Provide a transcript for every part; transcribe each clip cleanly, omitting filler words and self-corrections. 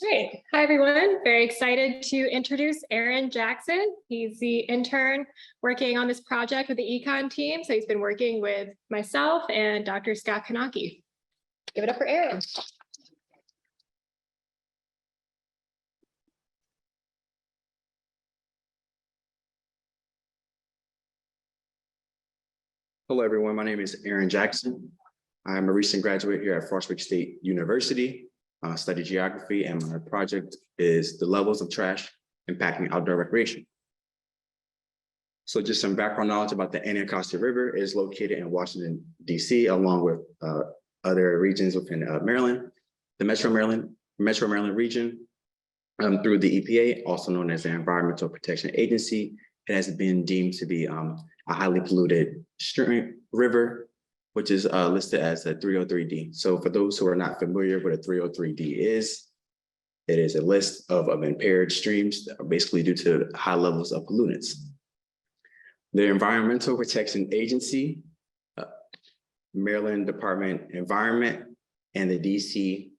Great. Hi, everyone. Very excited to introduce Aaron Jackson. He's the intern working on this project with the econ team. So he's been working with myself and Dr. Scott Kanaki. Give it up for Aaron. Hello, everyone. My name is Aaron Jackson. I'm a recent graduate here at Frostburg State University. I study geography, and my project is the levels of trash impacting outdoor recreation. So just some background knowledge about the Anacostia River. It is located in Washington, D.C., along with other regions within Maryland, the Metro Maryland region, through the EPA, also known as the Environmental Protection Agency. It has been deemed to be a highly polluted stream river, which is listed as a 303D. So for those who are not familiar with a 303D is, it is a list of impaired streams that are basically due to high levels of pollutants. The Environmental Protection Agency, Maryland Department Environment, and the DC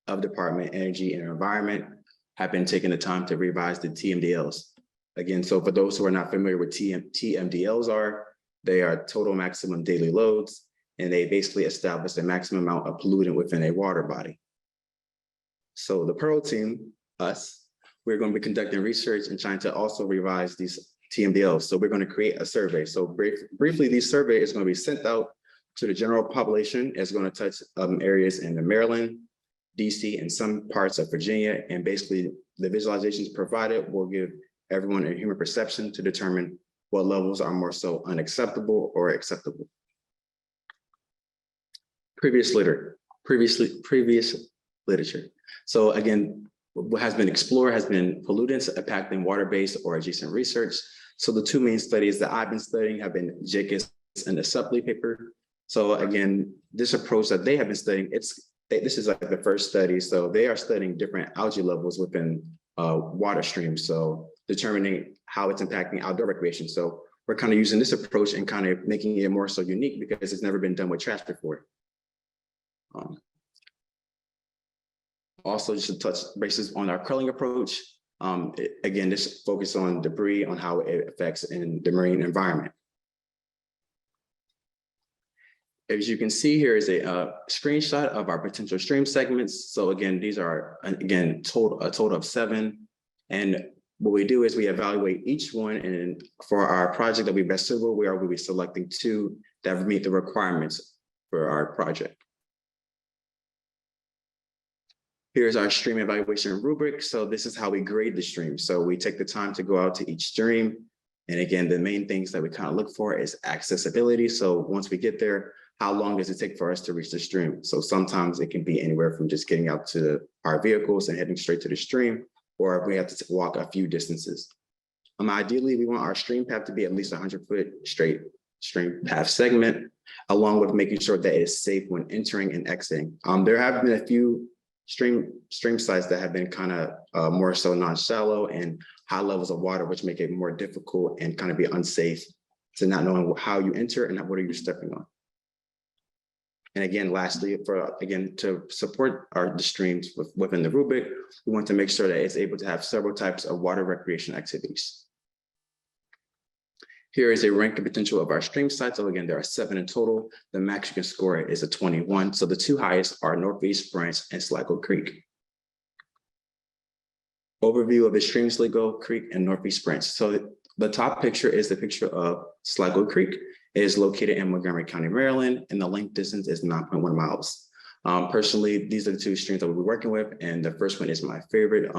of Department Energy and Environment have been taking the time to revise the TMDLs. Again, so for those who are not familiar with TMDLs they are total maximum daily loads, and they basically establish the maximum amount of pollutant within a water body. So the Pearl team, us, we're going to be conducting research and trying to also revise these TMDLs. So we're going to create a survey. So briefly, this survey is going to be sent out to the general population. It's going to touch areas in the Maryland, DC, and some parts of Virginia. And basically, the visualizations provided will give everyone a human perception to determine what levels are more so unacceptable or acceptable. Previous literature. So again, what has been explored has been pollutants impacting water-based or adjacent research. So the two main studies that I've been studying have been JICUS and the Supley paper. So again, this approach that they have been studying, this is like the first study. So they are studying different algae levels within water streams. So determining how it's impacting outdoor recreation. So we're kind of using this approach and kind of making it more so unique because it's never been done with trash before. Also, just to touch bases on our curling approach. Again, this focus on debris, on how it affects in the marine environment. As you can see, here is a screenshot of our potential stream segments. So again, these are, again, a total of 7. And what we do is we evaluate each one, and for our project that we best suitable, we will be selecting 2 that meet the requirements for our project. Here's our stream evaluation rubric. So this is how we grade the stream. So we take the time to go out to each stream. And again, the main things that we kind of look for is accessibility. So once we get there, how long does it take for us to reach the stream? So sometimes it can be anywhere from just getting out to our vehicles and heading straight to the stream, or if we have to walk a few distances. Ideally, we want our stream path to be at least 100-foot straight stream path segment, along with making sure that it is safe when entering and exiting. There have been a few stream sites that have been kind of more so non-shallow and high levels of water, which make it more difficult and kind of be unsafe to not knowing how you enter and what are you stepping on. And again, lastly, to support the streams within the rubric, we want to make sure that it's able to have several types of water recreation activities. Here is a ranking potential of our stream sites. So again, there are 7 in total. The max you can score is a 21. So the 2 highest are Northeast Branch and Sligo Creek. Overview of the streams, Sligo Creek and Northeast Branch. So the top picture is the picture of Sligo Creek. It is located in Montgomery County, Maryland, and the length distance is 9.1 miles. Personally, these are the 2 streams that we'll be working with, and the first one is my favorite.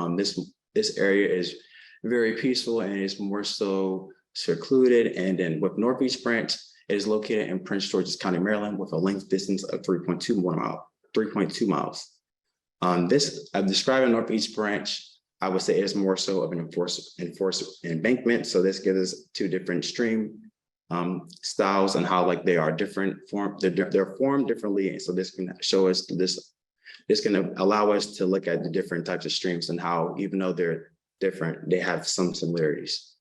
This area is very peaceful and is more so secluded. And then with Northeast Branch, it is located in Prince George's County, Maryland, with a length distance of 3.2 miles. I'm describing Northeast Branch. I would say it's more so of an enforced embankment. So this gives us 2 different stream styles and how they are different they're formed differently. And so this can show us this can allow us to look at the different types of streams and how, even though they're different, they have some similarities.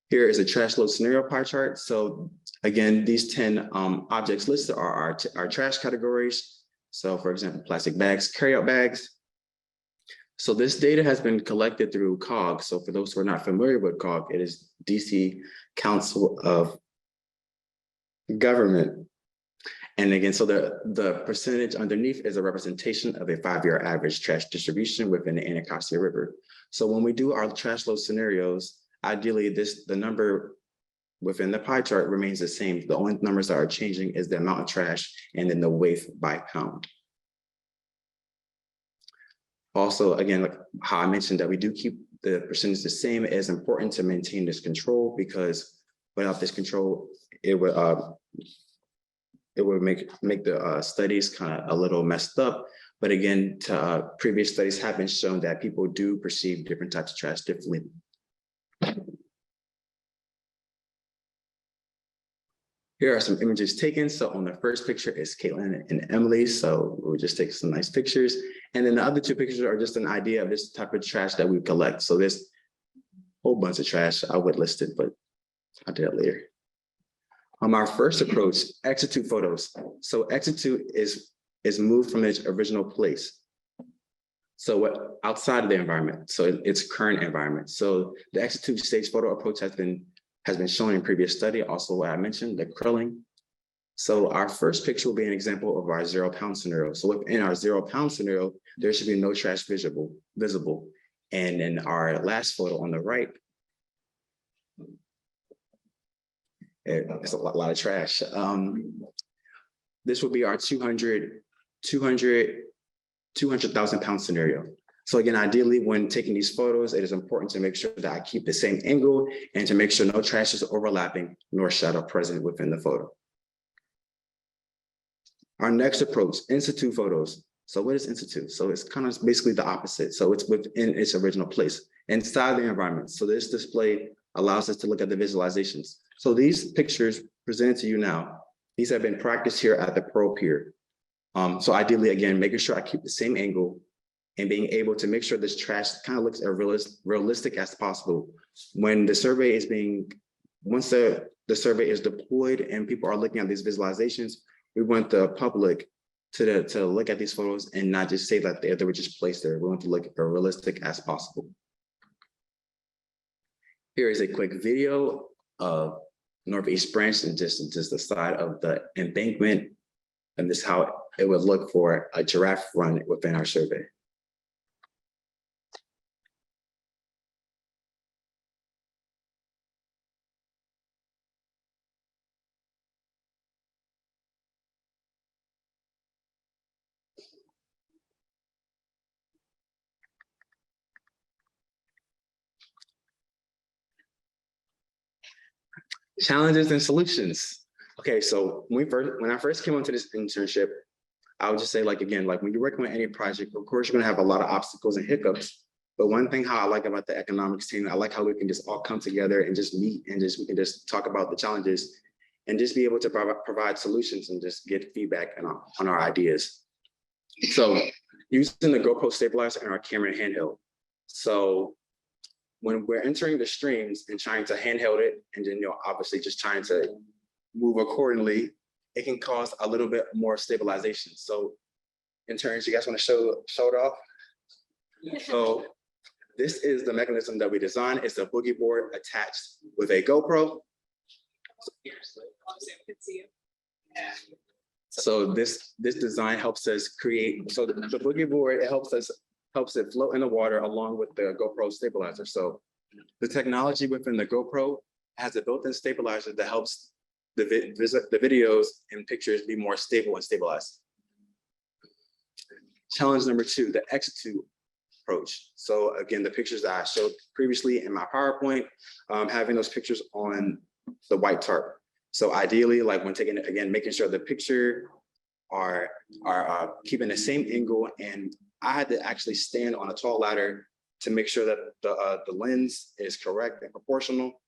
Here is a trash load scenario pie chart. So again, these 10 objects listed are our trash categories. So for example, plastic bags, carryout bags. So this data has been collected through COG. So for those who are not familiar with COG, it is DC Council of Government. And again, so the percentage underneath is a representation of a 5-year average trash distribution within the Anacostia River. So when we do our trash load scenarios, ideally the number within the pie chart remains the same. The only numbers that are changing is the amount of trash and then the weight by pound. Also, again, like how I mentioned that we do keep the percentage the same, it is important to maintain this control because without this control, it would make the studies kind of a little messed up. But again, previous studies have been shown that people do perceive different types of trash differently. Here are some images taken. So on the first picture is Caitlin and Emily. So we'll just take some nice pictures. And then the other 2 pictures are just an idea of this type of trash that we collect. So there's a whole bunch of trash I would list it, but I'll do that later. Our first approach, ex-situ photos. So ex-situ is moved from its original place. So what outside of the environment, so its current environment. So the ex-situ stage photo approach has been shown in previous study. Also, what I mentioned, the curling. So our first picture will be an example of our 0 pound scenario. So within our 0 pound scenario, there should be no trash visible. And in our last photo on the right, it's a lot of trash. This will be our 200,000 pound scenario. So again, ideally, when taking these photos, it is important to make sure that I keep the same angle and to make sure no trash is overlapping nor shadow present within the photo. Our next approach, in situ photos. So what is in situ? So it's kind of basically the opposite. So it's within its original place, inside the environment. So this display allows us to look at the visualizations. So these pictures presented to you now, these have been practiced here at the Pro Pier. So ideally, again, making sure I keep the same angle and being able to make sure this trash kind of looks as realistic as possible. When the survey is once the survey is deployed and people are looking at these visualizations, we want the public to look at these photos and not just say that they were just placed there. We want to look as realistic as possible. Here is a quick video of Northeast Branch and just the side of the embankment. And this is how it would look for a giraffe run within our survey. Challenges and solutions. Okay, so when I first came onto this internship, I would just say, like, again, like when you're working with any project, of course, you're gonna have a lot of obstacles and hiccups. But one thing how I like about the economics team, I like how we can just all come together and just meet and we can just talk about the challenges and just be able to provide solutions and just get feedback on our ideas. So using the GoPro stabilizer and our camera handheld. So when we're entering the streams and trying to handheld it, and then obviously just trying to move accordingly, it can cause a little bit more stabilization. So interns, you guys want to show it off? So this is the mechanism that we designed. It's a boogie board attached with a GoPro. So this design helps us create, so the boogie board, it helps it float in the water along with the GoPro stabilizer. So the technology within the GoPro has a built-in stabilizer that helps the videos and pictures be more stable and stabilized. Challenge number 2, the ex-situ approach. So again, the pictures that I showed previously in my PowerPoint, having those pictures on the white tarp. So ideally, like when taking it, again, making sure the picture are keeping the same angle, and I had to actually stand on a tall ladder to make sure that the lens is correct and proportional.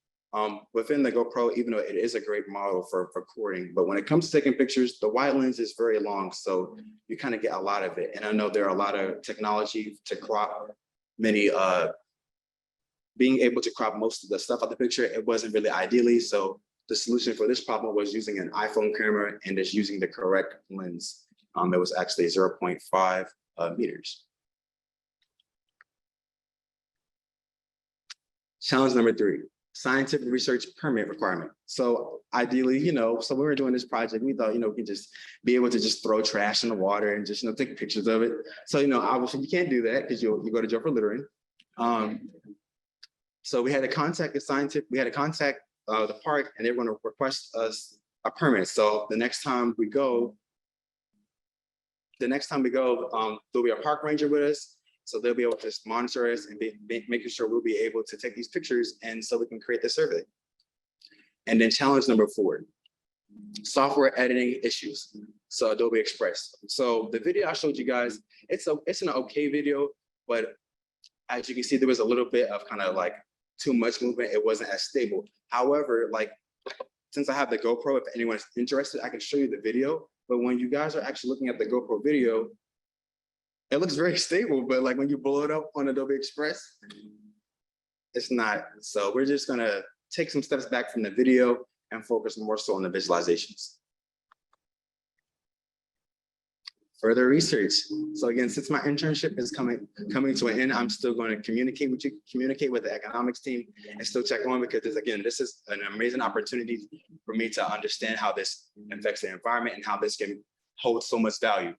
Within the GoPro, even though it is a great model for recording, but when it comes to taking pictures, the wide lens is very long, so you kind of get a lot of it. And I know there are a lot of technology to crop being able to crop most of the stuff out the picture, it wasn't really ideally. So the solution for this problem was using an iPhone camera and just using the correct lens. It was actually 0.5 meters. Challenge number 3, scientific research permit requirement. So ideally, so when we were doing this project, we thought, we could just be able to just throw trash in the water and just, take pictures of it. So, obviously you can't do that because you go to jail for littering. So we had to contact the park, and they're going to request us a permit. So the next time we go, there'll be a park ranger with us. So they'll be able to just monitor us and making sure we'll be able to take these pictures, and so we can create the survey. And then challenge number 4, software editing issues. So Adobe Express. So the video I showed you guys, it's an okay video, but as you can see, there was a little bit of kind of like too much movement. It wasn't as stable. However, like, since I have the GoPro, if anyone's interested, I can show you the video. But when you guys are actually looking at the GoPro video, it looks very stable, but like when you blow it up on Adobe Express, it's not. So we're just gonna take some steps back from the video and focus more so on the visualizations. Further research. So again, since my internship is coming to an end, I'm still going to communicate with the economics team and still check on, because this is an amazing opportunity for me to understand how this affects the environment and how this can hold so much value.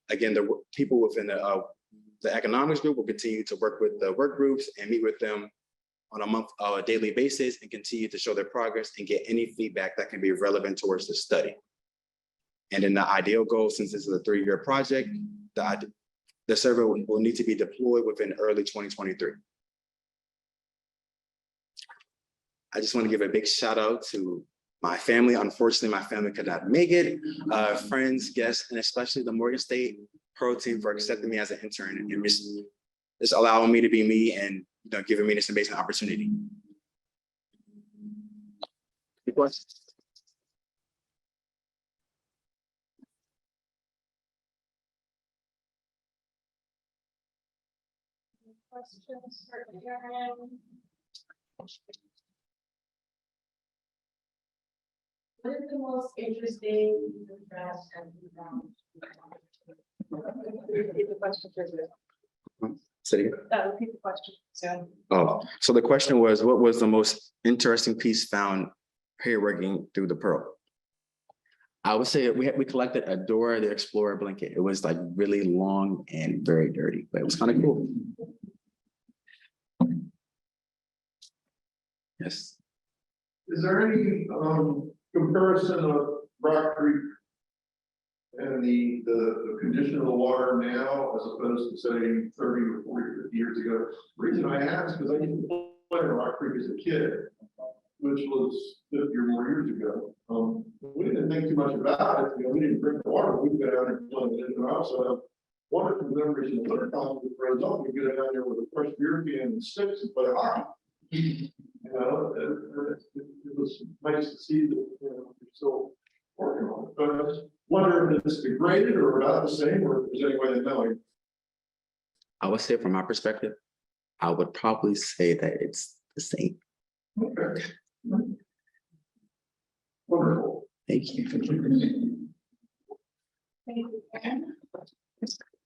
Again, the people within the economics group will continue to work with the work groups and meet with them on a daily basis and continue to show their progress and get any feedback that can be relevant towards the study. And then the ideal goal, since this is a 3-year project, the server will need to be deployed within early 2023. I just want to give a big shout out to my family. Unfortunately, my family could not make it. Friends, guests, and especially the Morgan State Pro team for accepting me as an intern and just allowing me to be me and giving me this amazing opportunity. Any questions? Questions for Aaron? What is the most interesting contrast and repeat the question for you. Repeat the question. So the question was, what was the most interesting piece found here working through the Pearl? I would say we collected a Dora the Explorer blanket. It was like really long and very dirty, but it was kind of cool. Yes. Is there any comparison of Rock Creek and the condition of the water now as opposed to say 30 or 40 or 50 years ago? The reason I ask is I used to play in Rock Creek as a kid, which was 50 or more years ago. We didn't think too much about it. We didn't drink the water. We'd go down there and play it. And I also have wonderful memories in the winter time with friends. We'd go down there with a fresh beer can and sticks and play hockey. It was nice to see that we're still working on it. But I was wondering if it's degraded or about the same, or if there's any way to know. I would say from my perspective, I would probably say that it's the same. Okay. Wonderful. Thank you. Thank you.